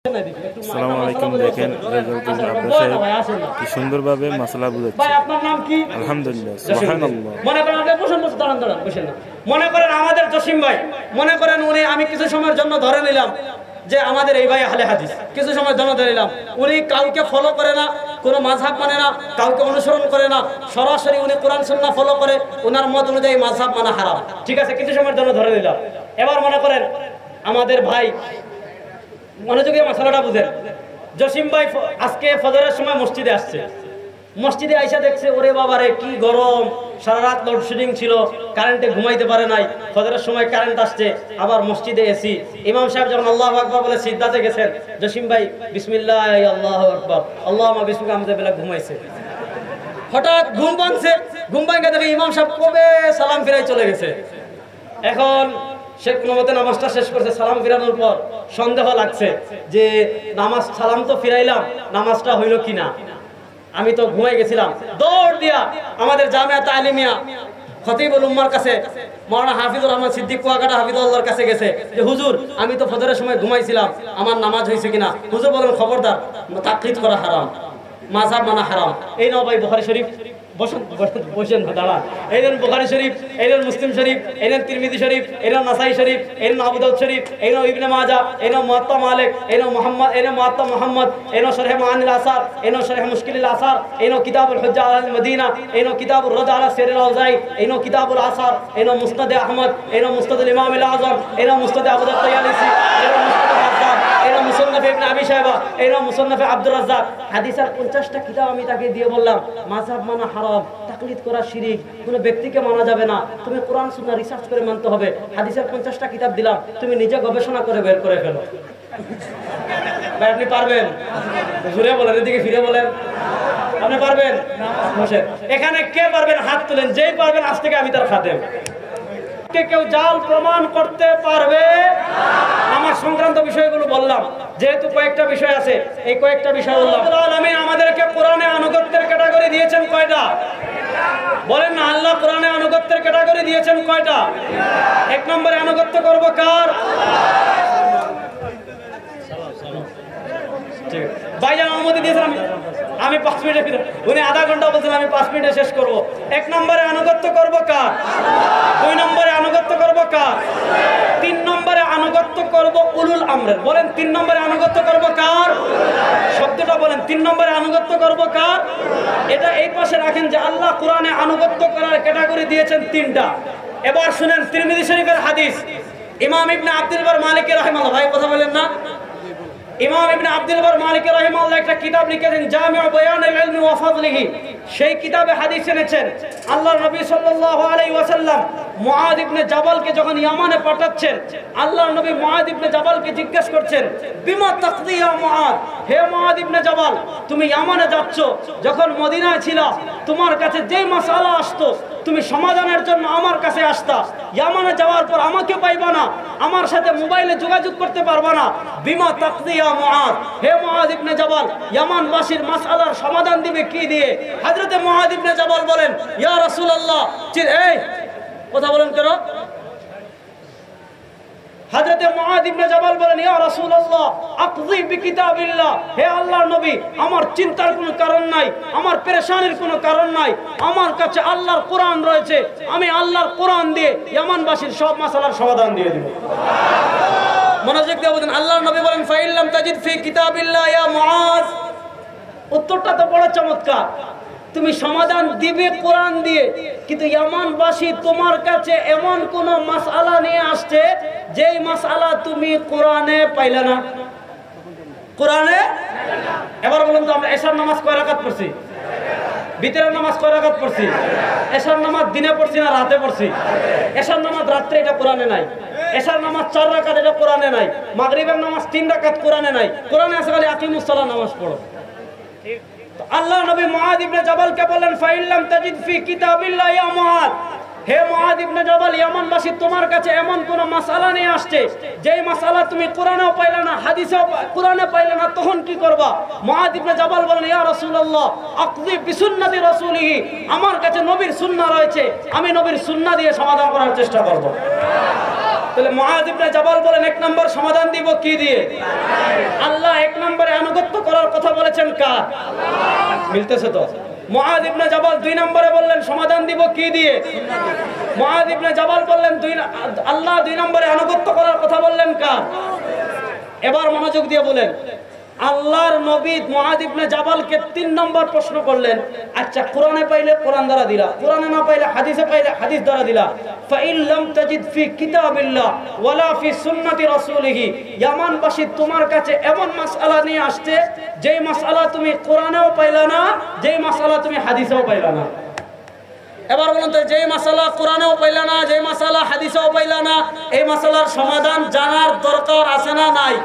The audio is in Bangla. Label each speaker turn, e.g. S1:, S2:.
S1: আসসালামু আলাইকুম। দেখেন আব্দুল সাহেব কি সুন্দরভাবে মাসালা বুঝাচ্ছে। আলহামদুলিল্লাহ, সুবহানাল্লাহ।
S2: মনে করেন দাঁড়ান বসেন না। মনে করেন আমাদের জসিম ভাই, মনে করেন উনি, আমি কিছু সময়ের জন্য ধরে নিলাম যে আমাদের এই ভাই আহলে হাদিস, কিছু সময়ের জন্য ধরে নিলাম উনি কাউকে ফলো করে না, কোনো মাযহাব মানে না, কাউকে অনুসরণ করে না, সরাসরি উনি কোরআন সুন্নাহ ফলো করে, ওনার মত অনুযায়ী মাযহাব মানা হারাম। ঠিক আছে, কিছু সময়ের জন্য ধরে নিলাম। এবার মনে করেন আমাদের ভাই, মনোযোগী মাসালাটা বুঝেন, জসিম ভাই আজকে ফজরের সময় মসজিদে আসছে, মসজিদে আইসা দেখছে ওরে বাবারে কি গরম, সারা রাত লোডশেডিং ছিল, কারেন্টে ঘুমাইতে পারে নাই, ফজরের সময় কারেন্ট আসছে, আবার মসজিদে এসি। ইমাম সাহেব যখন আল্লাহু আকবার বলে সিজদাতে গেছেন, জসিম ভাই বিসমিল্লাহ আল্লাহু আকবার আল্লাহুম্মা বিসমিকা আমাদের বেলা ঘুমাইছে। হঠাৎ ঘুম ভাঙছে, ঘুম ভাঙে দেখে ইমাম সাহেব কবে সালাম ফিরাই চলে গেছে। এখন সে কোনো মতে নামাজটা শেষ করছে, সালাম ফিরানোর পর সন্দেহ লাগছে যে নামাজ, সালাম তো ফিরাইলাম, নামাজটা হইল কিনা, আমি তো ঘুমাই গেছিলাম। দৌড় দিয়া আমাদের জামিয়া তালিমিয়া খতিবুল উম্মার কাছে, মাওলানা হাফিজুর রহমান সিদ্দিক কুয়াকাটা হাফিজুল্লাহর কাছে গেছে যে হুজুর আমি তো ফজরের সময় ঘুমাইছিলাম, আমার নামাজ হয়েছে কিনা। হুজুর বলেন খবরদার, তাকলিদ করা হারাম, মাযহাব মানা হারাম। এই নাও ভাই বুখারী শরীফ, বসেন দাঁড়ান, এই নেন বুখারী শরীফ, এই নেন মুসলিম শরীফ, এই নেন তিরমিজি শরীফ, এই নেন নাসাই শরীফ, এই নেন আবু দাউদ শরীফ, এই নেন ইবনে মাজাহ, এই নেন মুয়াত্তা মালিক, এই নেন মুহাম্মদ, এই নেন মুয়াত্তা মুহাম্মদ, এই নেন শরহ মাআনিল আসার, এই নেন শরহ মুশকিলিল আসার, এই নেন কিতাবুল হুজ্জা আল মদিনা, এই নেন কিতাবুর রাদ আলা সিরাল আওজাই, এই নেন কিতাবুল আসার, এই নেন মুসনাদ আহমদ, এই নেন মুসনাদ ইমাম আল আযম, এই নেন মুসনাদ আবু দাউদ তায়ালিসি, এই নেন মুসনাদ বাজ্জার, এই নেন মুসন্নাফ ইবনে আবি শায়বা, এই নেন মুসন্নাফ আব্দুর রাজ্জাক। হাদিসের 50টা কিতাব আমি তাকে দিয়ে বললাম মাযহাব মানা হারাম, তাকলিদ করা শিরিক, কোনো ব্যক্তিকে মানা যাবে না, তুমি কোরআন সুন্নাহ রিসার্চ করে মানতে হবে। হাদিসের 50টা কিতাব দিলাম, তুমি নিজে গবেষণা করে বের করে ফেলো। ভাই আপনি পারবেন? জোরে বলেন, এদিকে ফিরে বলেন, আপনি পারবেন? বসেন। এখানে কে পারবেন হাত তুলেন, যেই পারবেন আজ থেকে আমি তার খাদেম। কেউ জাল প্রমাণ করতে পারবে? আমার সংক্রান্ত বিষয়গুলো বললাম, যেহেতু কয়েকটা বিষয় আছে, এই কয়েকটা বিষয় বললাম। আল্লাহ আমাদেরকে কোরআনে আনুগত্যের ক্যাটাগরি দিয়েছেন কয়টা? বলেন না, আল্লাহ কোরআনে আনুগত্যের ক্যাটাগরি দিয়েছেন কয়টা? 1 নম্বরে আনুগত্য করব কার? ভাইজান অনুমতি দিয়েছেন, আমি 5 মিনিটের ভিতরে, উনি আধা ঘন্টা বলছেন, আমি 5 মিনিটে শেষ করব। 1 নম্বরে আনুগত্য করব কার? 2 নম্বরে আনুগত্য করব কার? 3 নম্বরে আনুগত্য করব উলুল আমরের। বলেন 3 নম্বরে আনুগত্য করব কার? শব্দটা বলেন, 3 নম্বরে আনুগত্য করব কার? এটা এই পাশে রাখেন যে আল্লাহ কোরআনে আনুগত্য করার ক্যাটাগরি দিয়েছেন 3টা। এবার শুনেন তিরমিজি শরীফের হাদিস, ইমাম ইবনে আব্দুল বার মালিকি রাহিমাহুল্লাহ, ভাই কথা বলেন না, ইমাম ইবনে আব্দুল বার মালিকি রাহিমাহুল্লাহ একটা কিতাব লিখেছেন জামিউ বায়ানুল ইলমি ওয়া ফাদলিহি। সেই কিতাবে হাদিস এনেছেন আল্লাহর নবী সাল্লাল্লাহু আলাইহি ওয়াসাল্লাম মুআয ইবনে জাবালকে যখন ইয়ামানে পাঠাচ্ছেন, আল্লাহর নবী মুআয ইবনে জাবালকে জিজ্ঞেস করছেন, বিমা তাকদি ইয়া মুআয, হে মুআয ইবনে জাবাল, তুমি ইয়ামানে যাচ্ছ, যখন মদিনায় ছিলা তোমার কাছে যেই মাসআলা আসতো তুমি সমাধানের জন্য আমার কাছে আসতা, ইয়ামানে যাওয়ার পর আমাকে পাইবা না, আমার সাথে মোবাইলে যোগাযোগ করতে পারবা না। বিমা তাকদি ইয়া মুআয, হে মুআয ইবনে জাবাল, ইয়ামানবাসীর মাসআলার সমাধান দিবে কি দিয়ে? হযরতে মুআয ইবনে জাবাল বলেন, ইয়া রাসূলুল্লাহ, এই কথা বলেন কেন? হযরতে মুআয ইবনে জাবাল বলেন, ইয়া রাসূলুল্লাহ আকযি বিকিতাবিল্লাহ, হে আল্লাহর নবী, আমার চিন্তার কোনো কারণ নাই, আমার পেরেশানির কোনো কারণ নাই, আমার কাছে আল্লাহর কোরআন রয়েছে, আমি আল্লাহর কোরআন দিয়ে ইয়ামানবাসীর সব মাসআলার সমাধান দিয়ে দেব। মনোযোগ দিয়ে বলেন, আল্লাহর নবী বলেন, ফাইল্লাম তাজিদ ফি কিতাবিল্লাহ ইয়া মুআয। উত্তরটা তো বড় চমৎকার, তুমি সমাধান দিবে কোরআন দিয়ে, কিন্তু ইয়ামানবাসী তোমার কাছে এমন কোন মাসআলা নিয়ে আসছে যেই মাসআলা তুমি কোরআনে পাইলে না। কোরআনে এবার বলুন তো, আমরা এশার নামাজ কয় রাকাত পড়ছি? ভিতরের নামাজ কয় রাকাত পড়ছি? এশার নামাজ দিনে পড়ছি না রাতে পড়ছি? এশার নামাজ রাত্রে, এটা কোরআনে নাই। এশার নামাজ 4 রাকাত, এটা কোরআনে নাই। মাগরিবের নামাজ 3 রাকাত, কোরআনে নাই। কোরআনে আছে খালি আকিমুস সালাহ, নামাজ পড়ো। আল্লাহ নবী মুআয ইবনে জাবালকে বললেন, ফাইল্লাম তাজিদ ফি কিতাবিল্লাহ ইয়া মুআয, হে মুআয ইবনে জাবাল, ইয়ামানবাসী তোমার কাছে এমন কোন মাসআলা নিয়ে আসছে যেই মাসআলা তুমি কোরআনেও পাইলে না, হাদিসেও কোরআনে পাইলে না, তখন কি করবা? মুআয ইবনে জাবাল বলেন, ইয়া রাসূলুল্লাহ আকযি বিসুন্নতি রাসূলিহি, আমার কাছে নবীর সুন্নাহ রয়েছে, আমি নবীর সুন্নাহ দিয়ে সমাধান করার চেষ্টা করব। তাহলে মুআয ইবনে জাবাল বলেন 1 নম্বর সমাধান দিব কি দিয়ে? আল্লাহ বলেছেন কার? মিলতেছে তো? মুআয ইবনে জাবাল 2 নম্বরে বললেন সমাধান দিব কি দিয়ে? মুআয ইবনে জাবাল বললেন আল্লাহ 2 নম্বরে আনুগত্য করার কথা বললেন কার? এবার মনোযোগ দিয়ে বলেন, আল্লাহর নবী মুআয ইবনে জাবালকে 3 নম্বর প্রশ্ন করলেন, আচ্ছা কোরআনে পাইলে কোরআন দ্বারা দিলা, কোরআনে না পাইলে হাদিসে পাইলে হাদিস দ্বারা দিলা, ফাইল লাম তাজিদ ফি কিতাবিল্লাহ ওয়ালা ফি সুন্নতি রাসূলিহি, ইয়ামানবাসী তোমার কাছে এমন মাসআলা নিয়ে আসছে যেই মাসআলা তুমি কোরআনেও পাইলা না, যেই মাসআলা তুমি হাদিসেও পাইলা না। এবার বলুন তো, যেই মাসালা কোরআনেও পাইলা না, যেই মাসালা হাদিসেও পাইলা না, এই মাসালার সমাধান জানার দরকার আছে না নাই?